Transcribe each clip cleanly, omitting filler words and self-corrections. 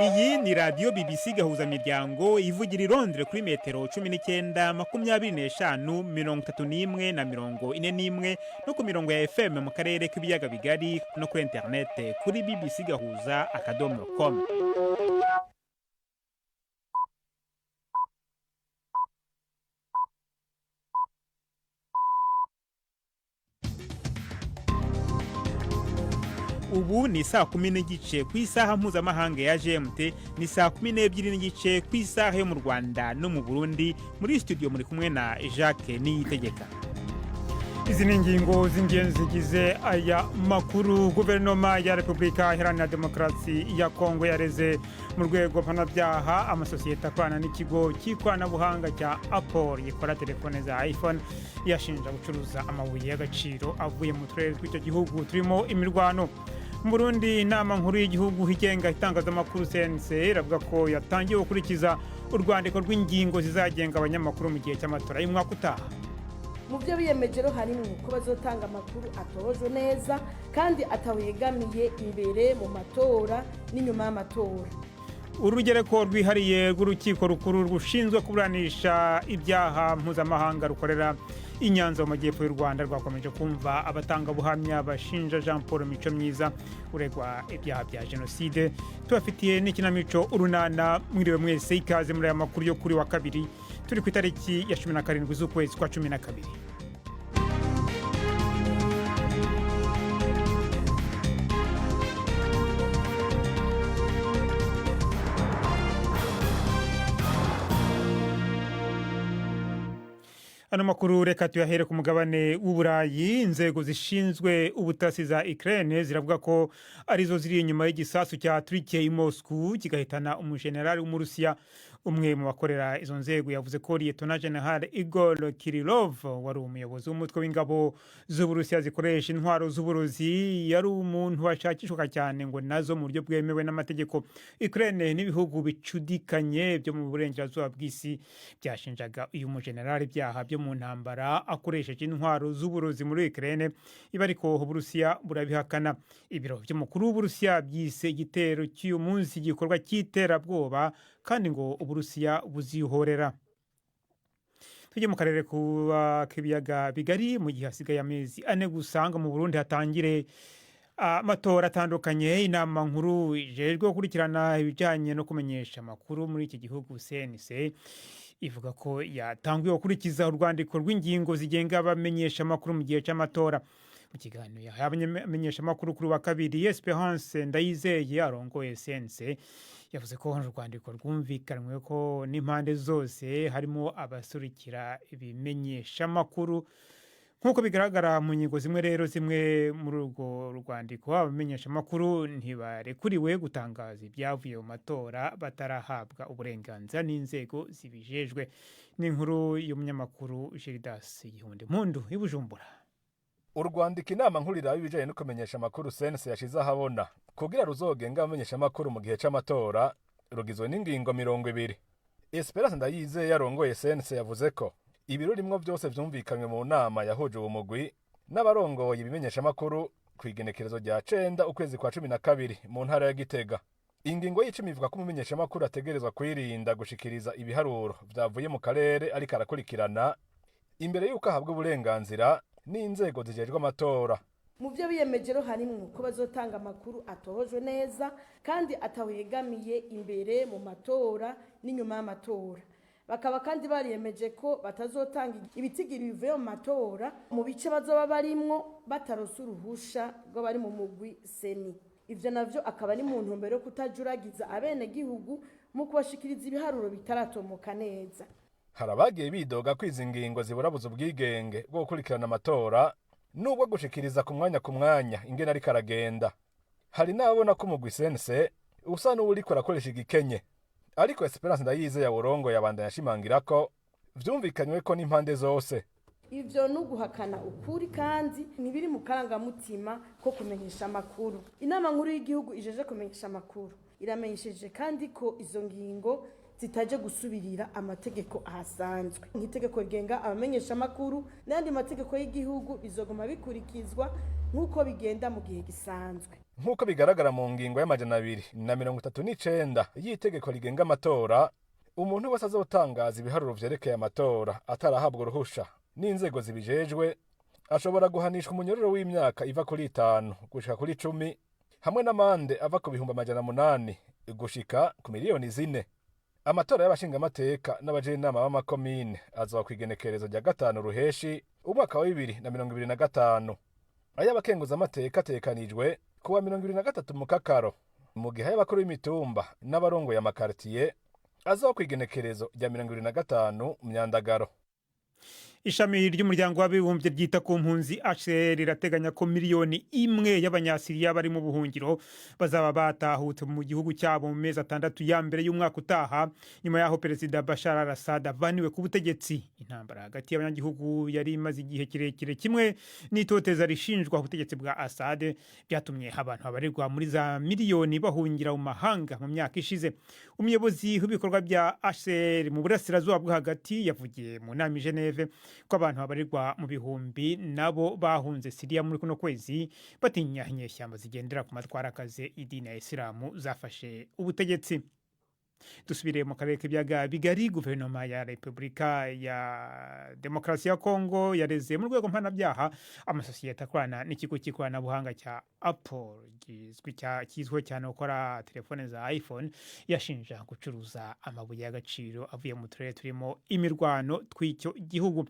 Iyi ni radio BBC gahuza miryango ivugira i Londres kuri metero 19, 25, 31 no ku mirongo ya FM mu karere k'ibiyaga bigari no kuri internet kuri bbcgahuza.com. Ubu ni saa 10 n'igice ku isaha mpuzamahanga ya GMT, ni saa 12 n'igice ku isaha yo mu Rwanda no mu Burundi. Muri studio muri kumwe na Jacques Niyitegeka. Izi ni ingingo z'ingenzi zigize aya makuru. Guverinoma ya Repubulika Iharanira Demokarasi ya Kongo yareze mu rwego mpanabyaha amasosiyete akorana n'ikigo cy'ikoranabuhanga cya Apple gikora telefone za iPhone, yashinja gucuruza amabuye y'agaciro avuye mu turere tw'icyo gihugu turimo imirwano. Mu Burundi, inama nkuru y'igihugu higenga itangazamakuru CNC iravuga ko yatangiye gukurikiza urwandiko rw'ingingo zizagenga abanyamakuru mu gihe cy'amatora y'umwaka utaha. Mu byo biyemejero harimo ko bazotanga amakuru atojwe neza kandi atawegamiye imbere mu matora n'inyuma y'amatora. Urugereko rwihariye rw'urukiko rukuru rushinzwe kuburanisha ibyaha mpuzamahanga rukorera i Nyanza mu majyepfo y'u Rwanda rwakomeje kumva abatanga buhamya bashinja Jean Paul Micomyiza uregwa ibyaha bya jenoside. Tubafitiye n'ikinamico urunana. Mwiriwe mwese, ikaze muri aya makuru yo kuri wa kabiri, turi ku itariki ya 17 z'ukwezi kwa 12. Ano makuru reka tuyahere ku mugabane w'Uburayi. Inzego zishinzwe ubutasi za Ukraine ziravuga ko arizo ziri inyuma y'igisasu cya Turkiye i Moscow kigahitana umujenerali w'Umurusiya. Umwe mu bakorera izo nzego yavuze ko Lieutenant General Igor Kirillov wari umuyobozi w'umutwe w'ingabo z'Uburusiya zikoresha intwaro z'uburozi yari umuntu washakishwa cyane ngo nazo mu buryo bwemewe n'amategeko. Ukraine n'ibihugu bicudikanye byo mu burengerazuba bw'isi byashinjaga uyu mujenerali ibyaha byo mu ntambara akoresheje intwaro z'uburozi muri Ukraine. Iba ariko Uburusiya burabihakana. Ibiro by'umukuru w'Uburusiya byise igitero cy'uyu munsi gikorwa cy'iterabwoba kandi ngo Uburusiya buzihorera. Tujye mu karere k'ibiyaga bigari. Mu gihe hasigaye amezi 4 gusanga mu Burundi hatangire amatora atandukanye, inama nkuru ijejwe gukurikirana ibijyanye no kumenyesha amakuru muri iki gihugu CNC ivuga ko yatangiye gukurikiza urwandiko rw'ingingo zigenga abamenyesha amakuru mu gihe cy'amatora. Mu kiganiro y'abamenyesha amakuru kuri wa kabiri, Esperance Ndayizeye arongoye CNC yavuze ko urwandiko rwumvikanwe ko n'impande zose harimo abasurikira ibimenyesha amakuru. Nk'uko bigaragara mu nyigo zimwe rero, zimwe muri urwo rwandiko abamenyesha amakuru ntibarekuriwe gutangaza ibyavuye mu matora batarahabwa uburenganzira n'inzego zibijejwe. Ni inkuru y'umunyamakuru Gildas Gihundimpundu i Bujumbura. Urwandiko inama nkuru iraba ibijanye no kumenyesha amakuru CNC yashize ahabona kugira ruzogenga abamenyesha amakuru mu gihe c'amatora rugizwe n'ingingo 20. Esperance Ndayizeye yarongoye CNC yavuze ko ibirurimwo byose vyumvikanywe mu nama yahuje uwo mugwi n'abarongoye ibimenyesha amakuru kwigenekerezo rya 9 ukwezi kwa 12 mu ntara ya Gitega. Ingingo y'icumi ivuga ko umumenyesha amakuru ategerezwa kwirinda gushikiriza ibiharuro vyavuye mu karere ariko arakurikirana imbere y'uko ahabwa uburenganzira n'inzego zijejwe amatora. Mu byo biyemejero harimo ko bazotanga amakuru atojwe neza kandi atawegamiye imbere mu matora n'inyuma y'amatora. Bakaba kandi bariyemeje ko batazotanga ibitigiri bivuye mu matora mu bice bazoba barimwo batarosa uruhusha rwo bari mu mugwi seni. Ivyo navyo akaba ari mu ntumbero yo kutajuragiza abene gihugu mu kubashikiriza ibiharuro bitaratomoka neza. Harabagiye bidoga ko izi ngingo ziburabuza ubwigenge bwo gukurikirana amatora nubwo gushikiriza ku mwanya ingene ari karagenda. Hari n'ababona ko umugwi CNC usa n'uriko arakoresha igikenye, ariko Esperance Ndayizeye yaworongo yabandanya ashimangira ko vyumvikanywe ko n'impande zose. Ivyo nuguhakana ukuri kandi nibiri mu karangamutima ko kumenyesha amakuru. Inama nkuru y'igihugu ijeje kumenyesha amakuru iramenyesheje kandi ko izo ngingo zitaje gusubirira amategeko ahasanzwe. Nk'itegeko rigenga abamenyesha amakuru n'andi mategeko y'igihugu bizoguma bikurikizwa nk'uko bigenda mu gihe gisanzwe. nk'uko bigaragara mu ngingo y'amajana 239 y'itegeko rigenga amatora. Umuntu wese azotangaza ibiharuro vyerekeye amatora atarahabwa uruhusha n'inzego zibijejwe ashobora guhanishwa umunyororo w'imyaka iva kuri 5 gushika kuri 10 hamwe n'amande ava ku 800 gushika ku miliyoni 4. Amatora y'abashingamateka n'abajenama b'amakomine azoba kw'igenekerezo rya 5 ruheshi umwaka wa 2025. Ay'abakenguza amateka atekanijwe kuwa 23 mukakaro, mu gihe y'abakuru b'imitumba n'abarongoye amakartiye azoba kw'igenekerezo rya 25 myandagaro. Ishami ry'umuryango w'abibumbye ryita ku mpunzi HCR rirateganya ko miliyoni imwe y'abanyasiriya bari mu buhungiro bazaba batahutse mu gihugu cyabo mu mezi 6 ya mbere y'umwaka utaha, nyuma yaho Perezida Bashar al-Assad avaniwe ku butegetsi. Intambara hagati y'abanyagihugu yari imaze igihe kirekire, kimwe n'itoteza rishinjwa ubutegetsi bwa Assad byatumye abantu babarirwa muri za miliyoni bahungira mu mahanga mu myaka ishize. Umuyobozi w'ibikorwa bya HCR mu burasirazuba bwo hagati yavugiye mu nama i Geneve ko abantu babarirwa mu bihumbi nabo bahunze Syria muri kuno kwezi batinya inyeshyamba zigendera ku matwarakaze idini ya Isilamu zafashe ubutegetsi. Dusubire mu karere k'ibyaga bigari. Guverinoma ya Repubulika ya Demokarasi ya Kongo yareze mu rwego mpanabyaha amasosiyete akorana n'ikigo cy'ikoranabuhanga cya Apple kizwi cyane gukora telefone za iPhone, yashinja gucuruza amabuye y'agaciro avuye mu turere turimo imirwano tw'icyo gihugu.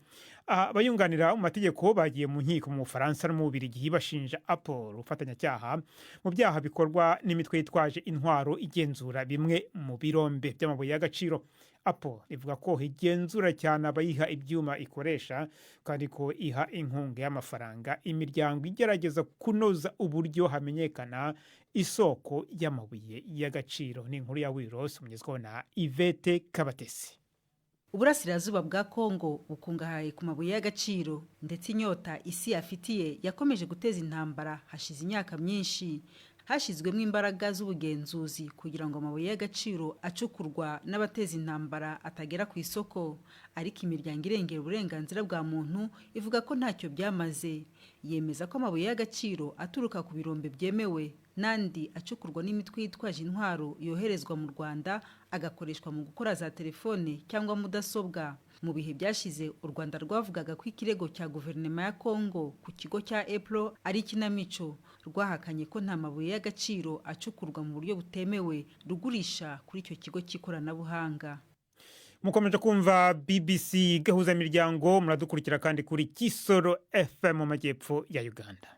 Abayunganira mu mategeko bagiye mu nkiko mu Bufaransa no mu Bubiligi bashinja Apple ubufatanyacyaha mu byaha bikorwa n'imitwe yitwaje intwaro igenzura bimwe mu birombe by'amabuye y'agaciro. Apple ivuga ko igenzura cyane abayiha ibyuma ikoresha kandi ko iha inkunga y'amafaranga imiryango igerageza kunoza uburyo hamenyekana isoko y'amabuye y'agaciro. Ni inkuru ya Wiros umugezweho na Yvette Kabatesi. Uburasirazuba bwa Kongo bukungahaye ku mabuye y'agaciro, ndetse inyota isi afitiye yakomeje guteza intambara hashize imyaka myinshi. Hashizwemo imbaraga z'ubugenzuzi kugira ngo amabuye y'agaciro acukurwa n'abateza intambara atagera ku isoko, ariko imiryango irengera uburenganzira bwa muntu ivuga ko ntacyo byamaze. Yemeza ko amabuye y'agaciro aturuka ku birombe byemewe nandi acukurwa n'imitwe yitwaje intwaro yoherezwa mu Rwanda agakoreshwa mu gukora za telefone cyangwa mudasobwa. Mu bihe byashize u Rwanda rwavugaga ko ikirego cya guverinoma ya Kongo ku kigo cya Apple ari ikinamico, rwahakanye ko nta mabuye y'agaciro acukurwa mu buryo butemewe rugurisha kuri icyo kigo cy'ikoranabuhanga. Mukomeje kumva BBC gahuza imiryango, muradukurikira kandi kuri Kisoro FM mu majyepfo ya Uganda.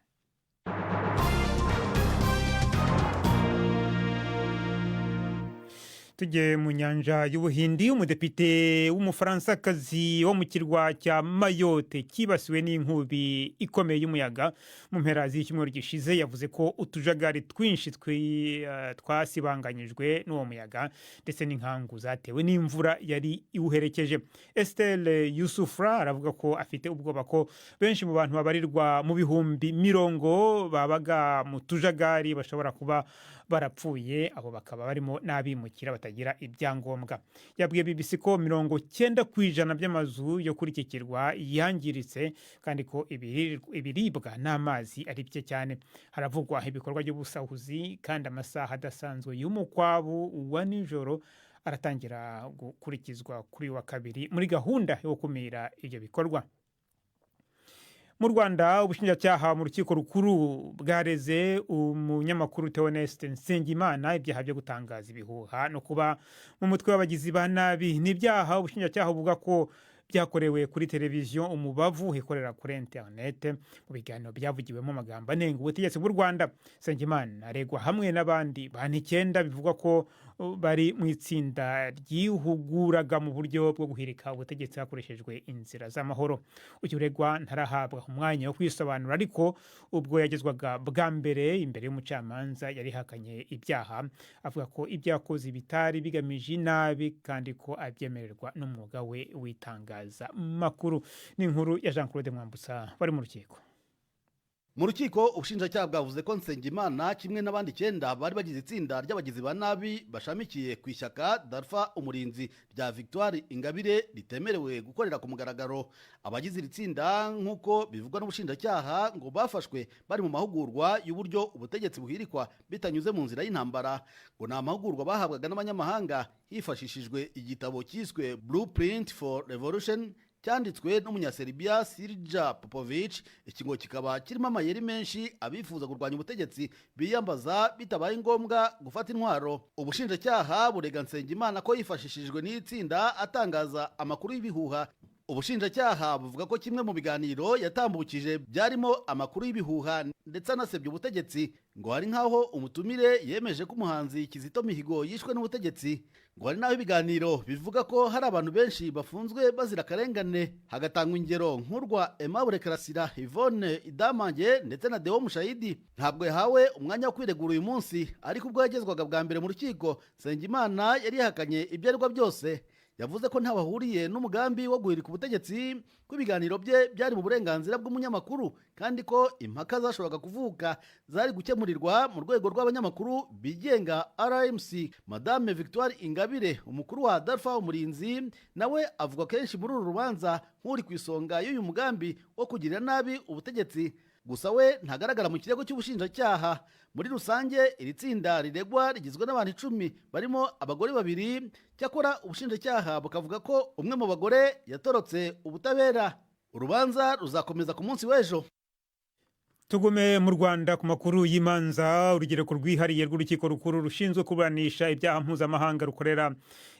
Tujye mu nyanja y'Ubuhindi. Umudepite w'Umufaransa-kazi wo mu kirwa cya Mayotte kibasiwe n'inkubi ikomeye y'umuyaga mu mpera z'icyumweru gishize yavuze ko utujagari twinshi twasibanganyijwe n'uwo muyaga ndetse n'inkangu zatewe n'imvura yari iwuherekeje. Estelle Yusufra aravuga ko afite ubwoba ko benshi mu bantu babarirwa mu bihumbi 100 babaga mu tujagari bashobora kuba barapfuye, abo bakaba barimo n'abimukira batagira ibyangombwa. Yabwiye BBC ko 90% by'amazu yo kuri iki kirwa yangiritse kandi ko ibiribwa n'amazi ari bike cyane. Haravugwa ibikorwa by'ubusahuzi kandi amasaha adasanzwe y'umukwabu wa nijoro aratangira gukurikizwa kuri wa kabiri muri gahunda yo gukumira ibyo bikorwa. Mu Rwanda, ubushinjacyaha mu rukiko rukuru bwareze umunyamakuru Theoneste Nsengimana ibyaha byo gutangaza ibihuha no kuba mu mutwe w'abagizi ba nabi. N'ibyaha ubushinjacyaha buvuga ko byakorewe kuri televiziyo Umubavu ikorera kuri internet. Mu biganiro byavugiwemo amagambo anenga ubutegetsi bw'u Rwanda. Nsengimana aregwa hamwe n'abandi bantu 9 bivugwa ko bari mu itsinda ryihuguraga mu buryo bwo guhirika ubutegetsi hakoreshejwe inzira z'amahoro. Uyu uregwa ntarahabwa umwanya wo kwisobanura, ariko ubwo yagezwaga bwa mbere imbere y'umucamanza yari hakanye ibyaha, avuga ko ibyakoze bitari bigamije inabi kandi ko abyemererwa n'umwuga we w'itangaza makuru. Ni inkuru ya Jean Claude Mwambutsa bari mu rukiko. mu rukiko ubushinjacyaha bwavuze ko Nsengimana kimwe n'abandi 9 bari bagize itsinda ry'abagizi ba nabi bashamikiye ku ishyaka Darfa Umurinzi rya Victoire Ingabire ritemerewe gukorera ku mugaragaro. Abagize iri tsinda nk'uko bivugwa n'ubushinjacyaha ngo bafashwe bari mu mahugurwa y'uburyo ubutegetsi buhirikwa bitanyuze mu nzira y'intambara, ngo ni amahugurwa bahabwaga n'abanyamahanga hifashishijwe igitabo cyiswe Blueprint for Revolution cyanditswe n'umunyaserbia Sirja Popovic. Iki ngo kikaba kirimo amayeri menshi abifuza kurwanya ubutegetsi biyambaza bitabaye ngombwa gufata intwaro. Ubushinjacyaha burega Nsengimana ko yifashishijwe n'itsinda atangaza amakuru y'ibihuha. Ubushinjacyaha buvuga ko kimwe mu biganiro yatambukije byarimo amakuru y'ibihuha ndetse anasebya ubutegetsi, ngo hari nk'aho umutumire yemeje ko umuhanzi Kizito Mihigo yishwe n'ubutegetsi, ngo hari n'aho ibiganiro bivuga ko hari abantu benshi bafunzwe bazira akarengane. Hagatangwa ingero nk'urwa Aimable Karasira, Yvonne Idamange ndetse na Deo Mushayidi. Ntabwo yahawe umwanya wo kwiregura uyu munsi, ariko ubwo yagezwaga bwa mbere mu rukiko Nsengimana yari yahakanye ibyarwa byose. Yavuze ko ntabahuriye n'umugambi wo guhirika ubutegetsi, ko ibiganiro bye byari mu burenganzira bw'umunyamakuru, kandi ko impaka zashoboraga kuvuka zari gukemurirwa mu rwego rw'abanyamakuru bigenga RMC. Madame Victoire Ingabire, umukuru wa Darfa Umurinzi, nawe avuga kenshi muri uru rubanza nk'uri ku isonga y'uyu mugambi wo kugirira nabi ubutegetsi. Gusa we ntagaragara mu kirego cy'ubushinjacyaha. Muri rusange iri tsinda riregwa rigizwe n'abantu 10 barimo abagore 2. Cyakora ubushinjacyaha bukavuga ko umwe mu bagore yatorotse ubutabera. Urubanza ruzakomeza ku munsi w'ejo. Tugume mu Rwanda ku makuru y'imanza. Urugereko rwihariye rw'urukiko rukuru rushinzwe kuburanisha ibyaha mpuzamahanga rukorera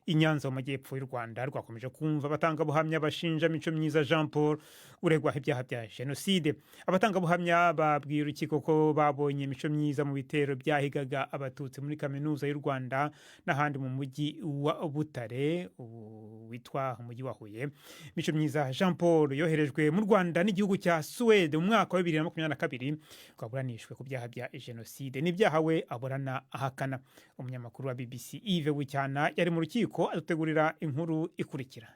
i Nyanza mu majyepfo y'u Rwanda rwakomeje kumva abatangabuhamya bashinja Micomyiza Jean Paul uregwaho ibyaha bya jenoside. Abatangabuhamya babwiye urukiko ko babonye Micomyiza mu bitero byahigaga abatutsi muri kaminuza y'u Rwanda n'ahandi mu mujyi wa Butare witwa umujyi wa Huye. Micomyiza Jean Paul yoherejwe mu Rwanda n'igihugu cya Suède mu mwaka wa 2022 kwaburanishwe ku byaha bya jenoside n'ibyaha we aburana ahakana. Umunyamakuru wa BBC Yves Bucyana yari mu rukiko adutegurira inkuru ikurikira.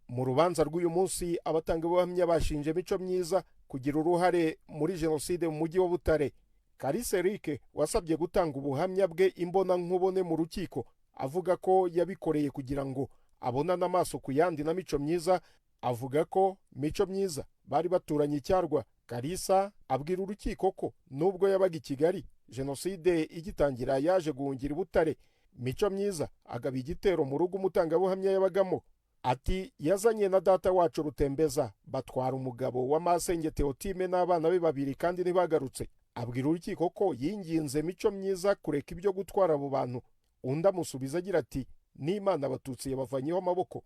Mu rubanza rw'uyu munsi abatangabuhamya bashinje Micomyiza kugira uruhare muri jenoside mu mujyi wa Butare. Kalisa Eric wasabye gutanga ubuhamya bwe imbona nkubone mu rukiko, avuga ko yabikoreye kugira ngo abonane amaso ku yandi na Micomyiza. Avuga ko Micomyiza bari baturanye icyarwa. Kalisa abwira urukiko ko nubwo yabaga i Kigali jenoside igitangira yaje guhungira i Butare. Micomyiza agaba igitero mu rugo umutangabuhamya yabagamo. Ati yazanye na data wacu Rutembeza batwara umugabo wa Masenge Theotime n'abana be 2 kandi ntibagarutse. Abwira urukiko ko yinginze Micomyiza kureka ibyo gutwara abo bantu. Undi amusubiza agira ati n'Imana abatutsi yabavanyeho amaboko.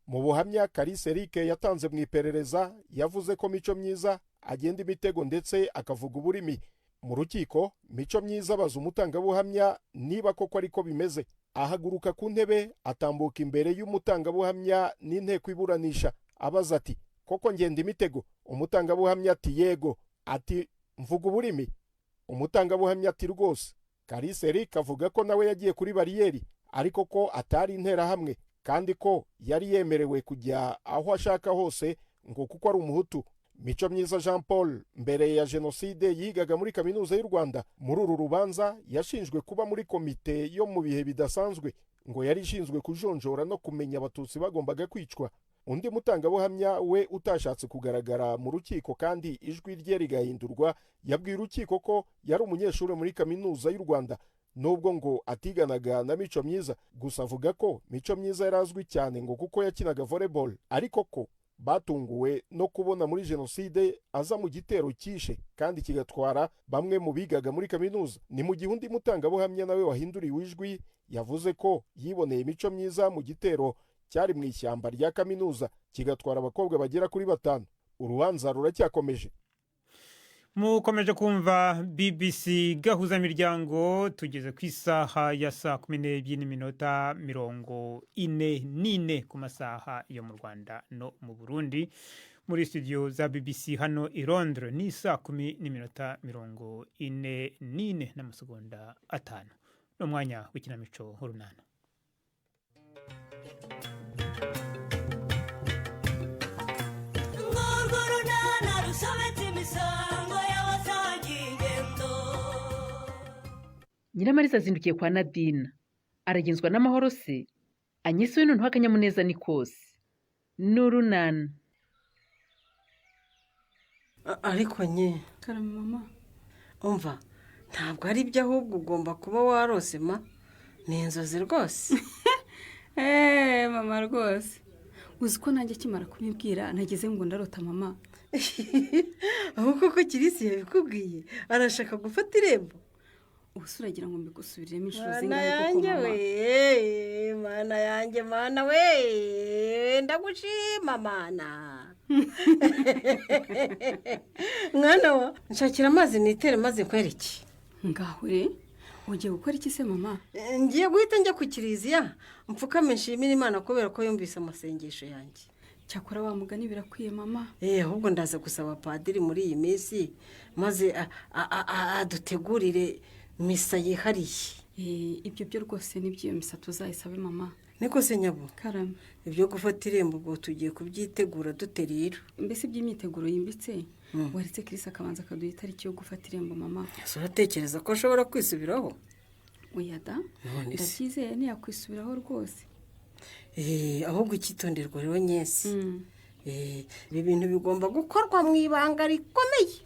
Mu buhamya Kalisa Eric yatanze mu iperereza yavuze ko Micomyiza agenda imitego ndetse akavuga uburimi. Mu rukiko Micomyiza abaza umutangabuhamya niba koko ariko bimeze. Ahaguruka ku ntebe atambuka imbere y'umutangabuhamya n'inteko iburanisha abaza ati koko ngenda imitego? Umutangabuhamya ati yego. Ati mvuga uburimi? Umutangabuhamya ati rwose. Kalisa Eric avuga ko nawe yagiye kuri bariyeri ariko ko atari intera hamwe kandi ko yari yemerewe kujya aho ashaka hose ngo kuko ari umuhutu. Micomyiza Jean Paul mbere ya jenoside yigaga muri kaminuza y'u Rwanda. Muri uru rubanza yashinjwe kuba muri komite yo mu bihe bidasanzwe, ngo yari ishinzwe kujonjora no kumenya abatutsi bagombaga kwicwa. Undi mutangabuhamya we utashatse kugaragara mu rukiko kandi ijwi rye rigahindurwa yabwiye urukiko ko yari umunyeshuri muri kaminuza y'u Rwanda nubwo ngo atiganaga na Micomyiza. Gusa avuga ko Micomyiza yarazwi cyane ngo kuko yakinaga volleyball, ariko ko batunguwe no kubona muri jenoside aza mu gitero cyishe kandi kigatwara bamwe mu bigaga muri kaminuza. Ni mu gihe undi mutangabuhamya nawe wahinduriwe ijwi yavuze ko yiboneye Micomyiza mu gitero cyari mu ishyamba rya kaminuza kigatwara abakobwa bagera kuri 5. Urubanza ruracyakomeje. Mukomeje kumva BBC gahuza miryango. Tugeze ku isaha ya saa 12:44 ku masaha yo mu Rwanda no mu Burundi. Muri studio za BBC hano i Londres ni saa 10:44 n'amasegonda 5. No mwanya w'ikinamico Urunana. Urunana rusobetse imisango ya Nyiramariza azindukiye kwa Nadine. Aragenzwa n'amahoro se? Anyise we noneho akanyamuneza ni kose. N'urunana. ariko nye karame mama. umva ntabwo ari ibyo ahubwo ugomba kuba warose ma ni inzozi rwose. Mama rwose uzi ko nanjye kimara kubibwira nageze ngo ndarota mama. ahubwo ko kirisi yabikubwiye arashaka gufata irembo. Ubuse uragira ngo mbigusubiriremo inshuro Mana zingahe koko yanjye mama? we mana yanjye mana we ndagushima mana. mwana wa nshakira amazi nitere maze nkwereke. Ngaho re ugiye gukora iki se mama? ngiye guhita njya ku kiliziya mpfukame nshimira Imana kubera ko yumvise amasengesho yanjye. Cyakora wa mugani birakwiye mama. ahubwo ndaza gusaba padiri muri iyi minsi maze adutegurire misa yihariye. Ibyo byo rwose nibyo misa tuzayisabe mama. niko se nyabo Karame. ibyo gufata irembo ubwo tugiye kubyitegura dute rero? Mbese by'imyiteguro yimbitse waretse Kirisi akabanza akaduha itariki yo gufata irembo mama. uratekereza ko ashobora kwisubiraho? Oya da None se. ndacyizeye ntiyakwisubiraho rwose. ahubwo icyitonderwa rero nyesi. ibi bintu bigomba gukorwa mu ibanga rikomeye.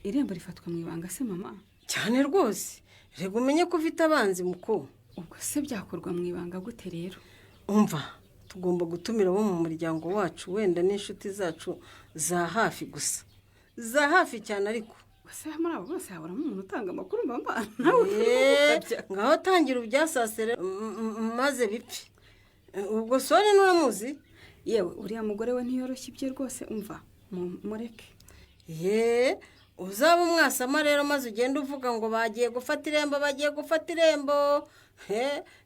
Irembo rifatwa mu ibanga se mama? cyane rwose reka umenye ko ufite abanzi muko. Ubwo se byakorwa mu ibanga gute rero? umva tugomba gutumira abo mu muryango wacu wenda n'inshuti zacu za hafi gusa za hafi cyane ariko. Gusa muri abo bose haburamo umuntu utanga amakuru mama. ngaho tangira ubyasasire maze bipfe. ubwo sore n'uramuzi? Yewe uriya mugore we ntiyoroshye ibye rwose umva mureke. uzaba umwasama rero maze ugenda uvuga ngo bagiye gufata irembo bagiye gufata irembo.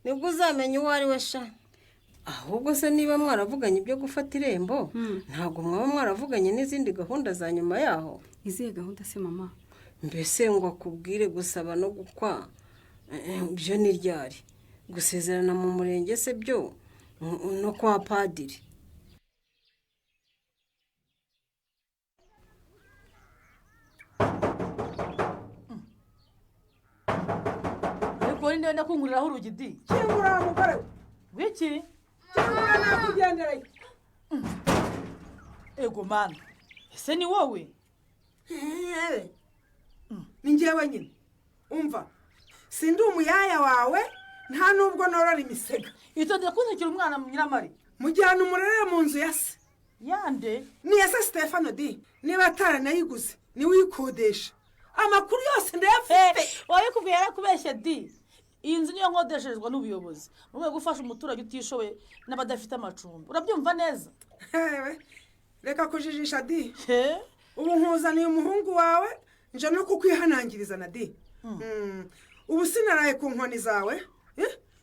nibwo uzamenya uwo ari we sha. ahubwo se niba mwaravuganye ibyo gufata irembo ntabwo mwaba mwaravuganye n'izindi gahunda za nyuma yaho? Izihe gahunda se mama? mbese ngo akubwire gusaba no gukwa byo ni ryari? gusezerana mu murenge se byo no kwa padiri? ariko wowe ndenda kunguriraho urugi di. kingura mugore wiki kingura nakugendereye. ego mana ese ni wowe? ni njyewe nyine. umva sindi umuyaya wawe nta nubwo norora imisega. itondera kunzikira umwana Nyiramari. mujyana umurere mu nzu ya se. yande ni ya se Stefano di niba ataranayiguze niwe uyikodesha. amakuru yose ndayafite. wabikubwiye yarakubeshye di. iyi nzu niyo nkodesherezwa n'ubuyobozi mu rwego gufasha umuturage utishoboye n'abadafite amacumbi. urabyumva neza? reka kujijisha di. ubu nkuzaniye umuhungu wawe nje no kukwihanangiriza na di. ubu sinaraye ku nkoni zawe.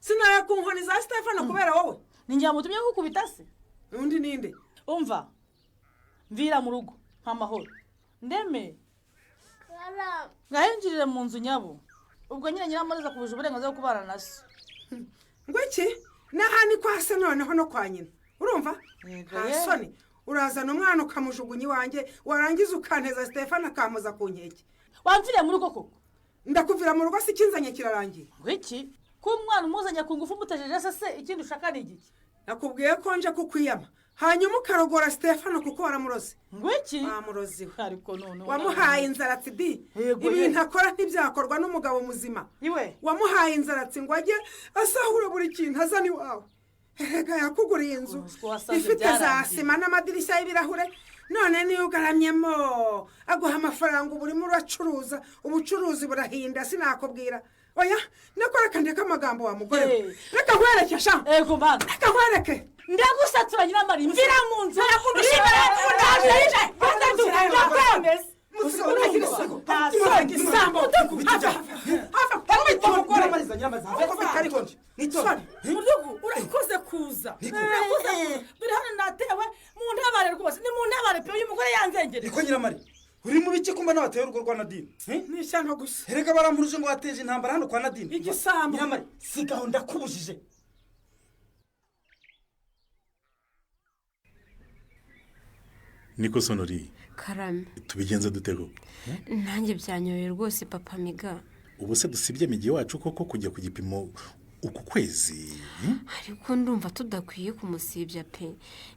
sinaraye ku nkoni za Stefano kubera wowe. ni njye wamutumye kukubita se? undi ninde? umva mvira mu rugo nta mahoro ndeme ngahinjirire mu nzu nyabo. ubwo nyine Nyiramariza kubuje uburenganzira bwo kubana na se. ngo iki? n'aha ni kwa se noneho no kwa nyina urumva? nta soni urazana umwana ukamujugunya iwanjye warangiza ukanteza Stefano akamuza ku nkeke. wamviriye mu rugo koko? ndakuvira mu rugo si ikinzanye kirarangiye. ngo iki? ko umwana umuzanye ku ngufu umutejeje se ikindi ushaka ni igiki? nakubwiye ko nje kukwiyama hanyuma ukarogora Stefano kuko waramuroze. ngo iki? wamuroze we. ariko none wamuhaye inzaratsi di. ibintu akora ntibyakorwa n'umugabo muzima. iwe wamuhaye inzaratsi ngo ajye asahura buri kintu azana iwawe. erega yakuguriye inzu ifite za sima n'amadirishya y'ibirahure none niyo ugaramyemo aguha amafaranga ubu urimo uracuruza ubucuruzi burahinda sinakubwira. oya nakora ndeka amagambo wa mugore we. reka nkwereke sha. ego mana reka nkwereke. ndagusatura Nyiramari mvira mu nzu. urakoze kuza. dore hano natewe mu ntabare rwose ni mu ntabare pe uyu mugore yanzengere. niko Nyiramari uri mu biki kumba n'abateye urugo rwa Nadine? ni ishyano gusa. erega barampuruje ngo wateje intambara hano kwa Nadine. igisambo. Nyiramari sigaho ndakubujije. niko Sonori karame tubigenza dutego. nanjye byanyoye rwose papa miga. ubu se dusibye migi wacu koko kujya ku gipimo uku kwezi? ariko ndumva tudakwiye kumusibya pe.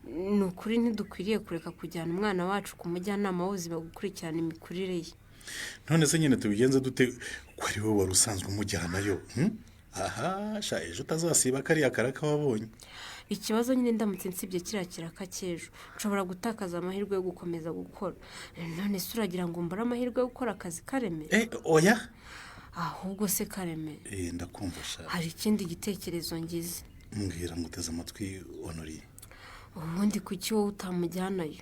Ni ukuri ntidukwiriye kureka kujyana umwana wacu ku mujyanama w'ubuzima gukurikirana imikurire ye. None se nyine tubigenze dute ko ari wowe wari usanzwe umujyanayo? Aha sha ejo utazasiba kariya karaka wabonye. Ikibazo nyine ndamutse nsibye kiriya kiraka cy'ejo nshobora gutakaza amahirwe yo gukomeza gukora. None se uragira ngo mbare amahirwe yo gukora akazi Kareme? Oya. Ahubwo se Kareme, ndakumva sha. hari ikindi gitekerezo ngize. Mbwira ngo uteze amatwi Honori. Ubundi kuki wowe utamujyanayo?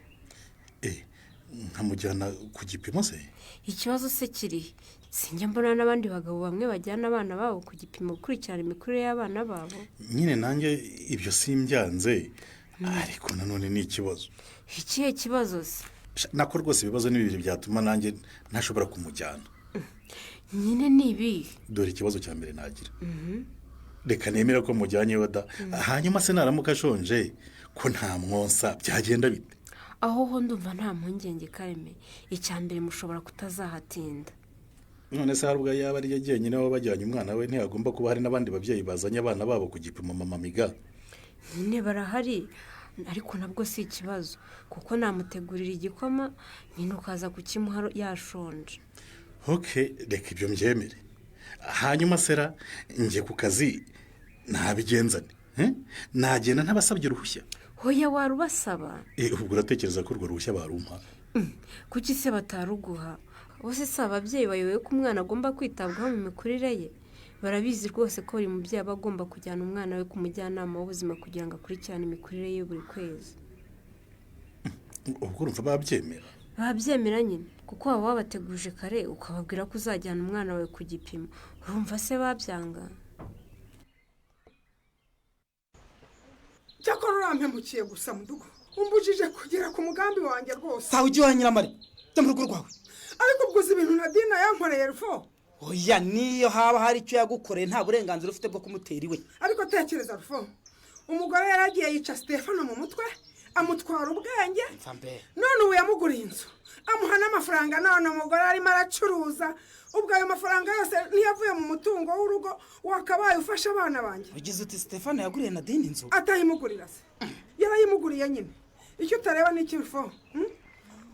Nkamujyana ku gipimo se? Ikibazo se kiri sinjya mbona n'abandi bagabo bamwe bajyana abana babo ku gipimo gukurikirana imikurire y'abana babo. Nyine nanjye ibyo simbyanze, ariko nanone ni ikibazo. Ikihe kibazo se? Nako rwose ibibazo ni bibiri byatuma nanjye ntashobora kumujyana. Nyine ni ibi. Dore ikibazo cya mbere nagira. Reka nemera ko mujyanye wada, hanyuma se naramuka ashonje ko nta mwonsa byagenda bite? Aho ho ndumva nta mpungenge Kareme. Icyambere mushobora kutazahatinda. None se harubwa yaba ari yagiye nyine wabajyanye umwana we ntiyagomba kuba hari n'abandi babyeyi bazanye abana babo ku gipimo mama Miga? Nyine barahari, ariko nabwo si ikibazo kuko namutegurira igikoma nyine ukaza kukimuha yashonje. Reka ibyo mbyemere. Hanyuma sera njye ku kazi ntabigenzane. Nagenda ntabasabye uruhushya? Hoya warubasaba. Ubwo uratekereza ko urwo ruhushya barumpa? Kuki se bataruguha? Bose si ababyeyi bayoboye ko umwana agomba kwitabwaho mu mikurire ye. Barabizi rwose ko buri mubyeyi aba agomba kujyana umwana we ku mujyanama w'ubuzima kugira ngo akurikirane imikurire ye buri kwezi. Ubwo urumva babyemera? Babyemera nyine kuko waba wabateguje kare ukababwira ko uzajyana umwana wawe ku gipimo. Urumva se babyanga? Cyakora urampemukiye gusa mudugo. Umbujije kugera ku mugambi wanjye rwose. Sawa ujye wa Nyiramare. Jya mu rugo rwawe. Ariko ubwo uzi ibintu Nadine yankoreye Rufo. Oya niyo haba hari icyo yagukoreye nta burenganzira ufite bwo kumutera iwe. Ariko tekereza Rufo. Umugore yaragiye yica Stefano mu mutwe, amutwara ubwenge. None ubu yamuguriye inzu. Amuha n'amafaranga none umugore arimo aracuruza. Ubwo ayo mafaranga yose ntiyavuye mu mutungo w'urugo wakabaye ufasha abana banjye. Ugize uti Stefano yaguriye Nadine inzu? Atayimugurira se. Yarayimuguriye nyine. Icyo utareba ni Rufo.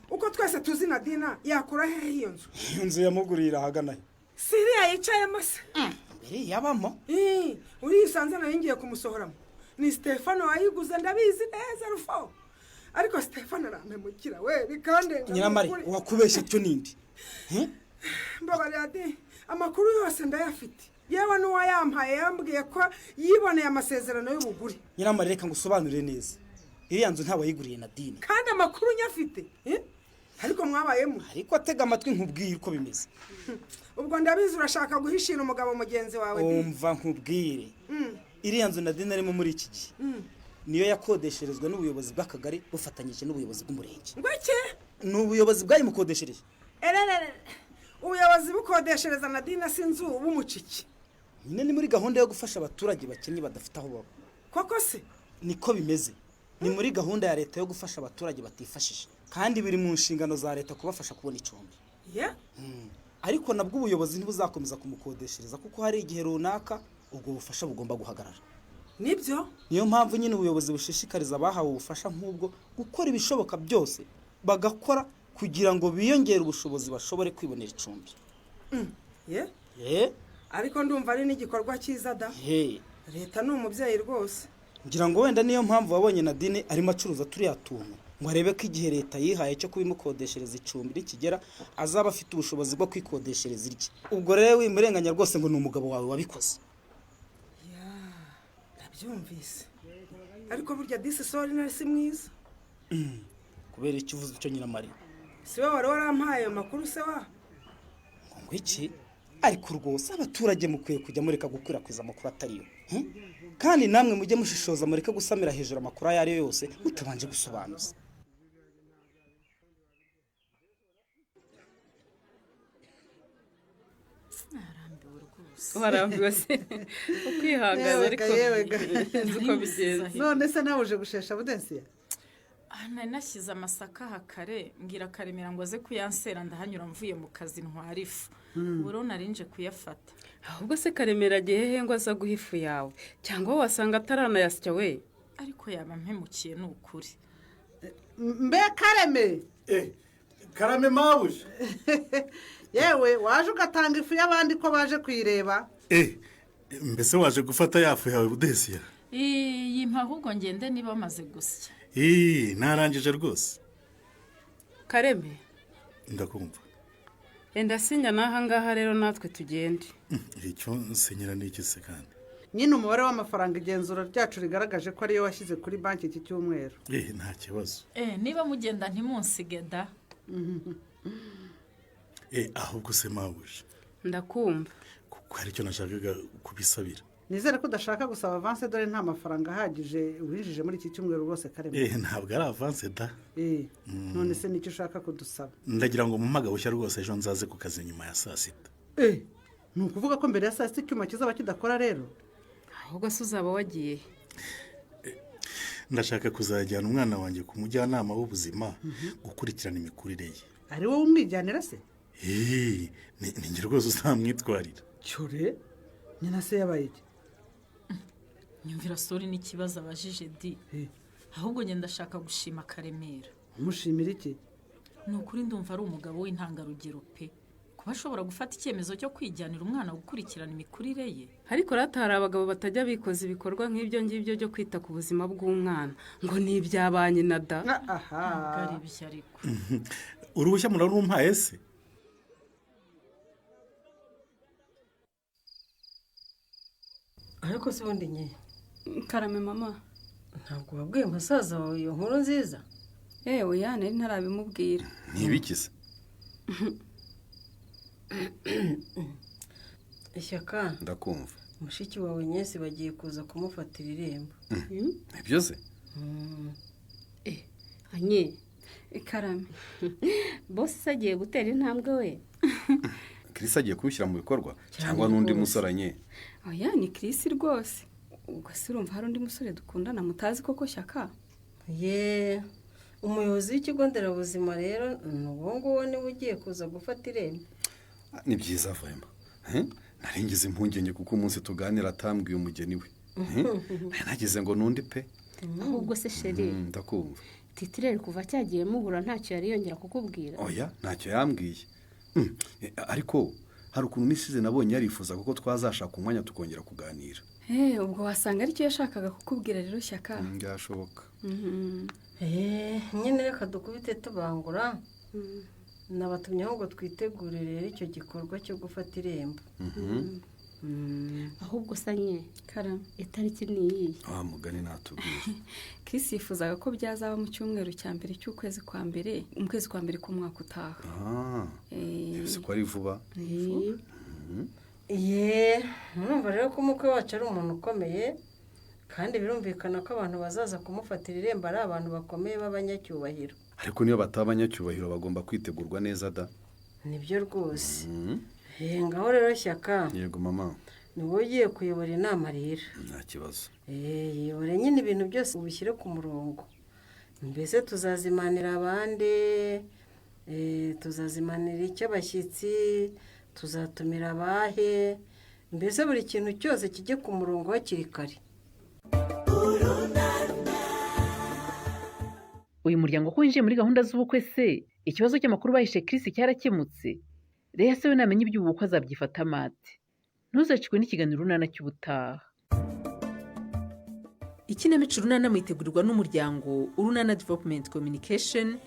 Uko twese tuzi Nadine yakura hehe iyo nzu? Iyo nzu yamugurira ahaganayo. Siriya yicayemo se. Mbere yabamo. Urisanze nayo ngiye kumusohoramo. Ni Stefano wayiguze ndabizi neza Rufo. Ariko Stefano arampemukira we bikandenga. Nyiramare wakubeshya cyo nindi? Mbabarira amakuru yose ndayafite. Yewe n'uwayampaye yambwiye ko yiboneye amasezerano y'ubugure. Nyiramare reka ngusobanurire neza. Iriya nzu ntawe yiguriye Nadine. Kandi amakuru nyafite. Ariko mwabayemo. Ariko atega amatwi nkubwire uko bimeze. Ubwo ndabizi urashaka guhishira umugabo mugenzi wawe. Umva nkubwire. Iriya nzu Nadine arimo muri iki gihe. Niyo yakodesherezwa n'ubuyobozi bw'akagari bufatanyije n'ubuyobozi bw'umurenge. Ngweke? Ni ubuyobozi bwayimukodeshereje. Ubuyobozi bukodeshereza Nadine sinzu bumuciki. Nyine ni muri gahunda yo gufasha abaturage bakennye badafite aho baba. Koko se? Niko bimeze. Ni muri gahunda ya leta yo gufasha abaturage batifashije. Kandi biri mu nshingano za leta kubafasha kubona icumbi. Ariko nabwo ubuyobozi ntibuzakomeza kumukodeshereza kuko hari igihe runaka ubwo bufasha bugomba guhagarara. Nibyo? Niyo mpamvu nyine ubuyobozi bushishikariza abahawe ubufasha nk'ubwo gukora ibishoboka byose bagakora kugira ngo biyongere ubushobozi bashobore kwibonera icumbi. Ariko ndumva ari n'igikorwa cyiza da. Leta ni umubyeyi rwose. Ngira ngo wenda niyo mpamvu wabonye Nadine arimo acuruza turiya tuntu ngo arebe ko igihe leta yihaye cyo kubimukodeshereza icumbi rikigera azaba afite ubushobozi bwo kwikodeshereza irye. Ubwo rero wimurenganya rwose ngo ni umugabo wawe wabikoze. Nabyumvise. Ariko burya disi sori nari mwiza. Kubera icyo uvuze icyo Nyiramare. Si we wari warampaye ayo makuru se wa? Ngo iki? Ariko rwose abaturage mukwiye kujya mureka gukwirakwiza amakuru atariyo. Kandi namwe mujye mushishoza mureka gusamira hejuru amakuru ayo ariyo yose mutabanje gusobanuza. Warambiwe se ukwihangana ariko nzi uko bigenze. None se nawe uje gushesha Budensiya? nari nashyize amasaka aha kare mbwira Karemera ngo aze kuyansera ndahanyura mvuye mu kazi ntwara ifu ubu rero narinje kuyafata. ahubwo se Karemera agiye hehe ngo aza guha ifu yawe cyangwa wasanga ataranayasya we? Ariko yaba mpemukiye ni ukuri. mbe Kareme Karame mabuje yewe waje ugatanga ifu y'abandi ko baje kuyireba. mbese waje gufata yafu yawe Budesiya? Iyi mpa ahubwo ngende niba amaze gusya. narangije rwose. Kareme ndakumva. enda sinya n'aha ngaha rero natwe tugende. icyo nsinyira ni iki se kandi? nyine umubare w'amafaranga igenzura ryacu rigaragaje ko ariyo washyize kuri banki iki cyumweru. nta kibazo. Niba mugenda ntimunsige da. ahubwo se mabuje ndakumva kuko hari icyo nashakaga kubisabira. nizere ko udashaka gusaba avance dore nta mafaranga ahagije winjije muri iki cyumweru rwose Kareme. ntabwo ari avance da. none se nicyo ushaka kudusaba? ndagira ngo mu magabushya rwose ejo nzaze ku kazi nyuma ya saa sita. ni ukuvuga ko mbere ya saa sita icyuma kizaba kidakora rero? ahubwo se uzaba wagiye? ndashaka kuzajyana umwana wanjye ku mujyanama w'ubuzima gukurikirana imikurire ye. ari wowe umwijyanira se? ni njye rwose uzamwitwarira. cyore nyina se yabaye iki? nyumvira sori n'ikibazo abajije di. ahubwo ngenda ndashaka gushima Karemera. umushimira iki? ni ukuri ndumva ari umugabo w'intangarugero pe kuba ashobora gufata icyemezo cyo kwijyanira umwana gukurikirana imikurire ye. ariko rata hari abagabo batajya bikoza ibikorwa nk'ibyo ngibyo byo kwita ku buzima bw'umwana ngo ni ibya nyina da. ntabwo ari bishya ariko. uruhushya murarumpaye se? ariko se ubundi nye Karame mama ntabwo wabwiye musaza wawe iyo nkuru nziza? oya nari ntarabimubwira. ntibikize ishyaka ndakumva. mushiki wawe nyesi bagiye kuza kumufatira irembo. ibyo se? anye Karame bose agiye gutera intambwe we? Chris agiye kubishyira mu bikorwa cyangwa n'undi musore anye? oya ni Chris rwose. ubwo se urumva hari undi musore dukundana mutazi koko Shyaka? umuyobozi w'ikigo nderabuzima rero ni uwo nguwo niwe ugiye kuza gufata irembo. ni byiza vema. naringize impungenge kuko umunsi tuganira atambwiye umugeni we. nagize ngo nundi pe. ahubwo se sheri ndakumva. titirere kuva cyagiye mubura ntacyo yari yongera kukubwira? oya ntacyo yambwiye. ariko hari ukuntu nisize nabonye yarifuza kuko twazashaka umwanya tukongera kuganira. ubwo wasanga aricyo yashakaga kukubwira rero Shyaka? byashoboka. nyine reka dukubite tubangura. nabatumye ahubwo twitegure rero icyo gikorwa cyo gufata irembo. ahubwo sanye Karame itariki ni iyi? mugani natubwire. Chris yifuzaga ko byazaba mu cyumweru cya mbere cy'ukwezi kwa mbere mu kwezi kwa mbere k'umwaka utaha. ese ko ari vuba? murumva rero ko umukwe wacu ari umuntu ukomeye kandi birumvikana ko abantu bazaza kumufatira irembo ari abantu bakomeye b'abanyacyubahiro. ariko niyo bataba abanyacyubahiro bagomba kwitegurwa neza da. nibyo rwose. ngaho rero Shyaka. yego mama. ni wowe ugiye kuyobora inama rero. nta kibazo. yiyobore nyine ibintu byose ubishyire ku murongo. mbese tuzazimanira abandi, tuzazimanira icy'abashyitsi, tuzatumira abahe, mbese buri kintu cyose kijye ku murongo hakiri kare. uyu muryango ko winjiye muri gahunda z'ubukwe se ikibazo cy'amakuru bahishe Chris cyarakemutse? Reya se we namenye iby'ubu bukwe azabyifata amate. ntuzacikwe n'ikiganiro runana cy'ubutaha. ikinamico runana mwitegurirwa n'umuryango Urunana Development Communication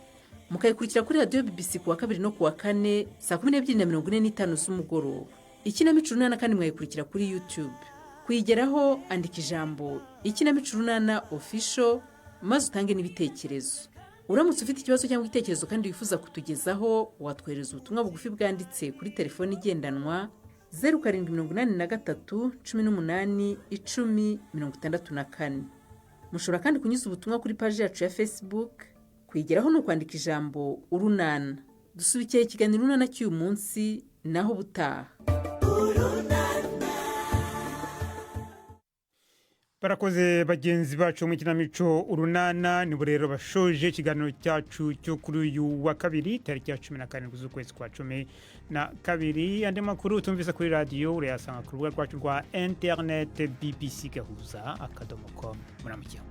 mukayikurikira kuri radiyo BBC kuwa 2 no kuwa 4 saa 12:45 z'umugoroba. ikinamico runana kandi mwayikurikira kuri YouTube. kuyigeraho andika ijambo ikinamico runana official maze utange n'ibitekerezo. uramutse ufite ikibazo cyangwa igitekerezo kandi wifuza kutugezaho watwohereza ubutumwa bugufi bwanditse kuri telefoni igendanwa 0783181064. mushobora kandi kunyuza ubutumwa kuri paji yacu ya Facebook. kwigeraho no kwandika ijambo urunana. dusubikiye ikiganiro runana cy'uyu munsi naho butaha. barakoze bagenzi bacu mu kinamico urunana nibo rero bashoje ikiganiro cyacu cyo kuri uyu wa kabiri tariki ya 17 z'ukwezi kwa 12 andi makuru tumvise kuri radio urayasanga ku rubuga rwacu rwa internet bbc gahuza.com. Muramukira.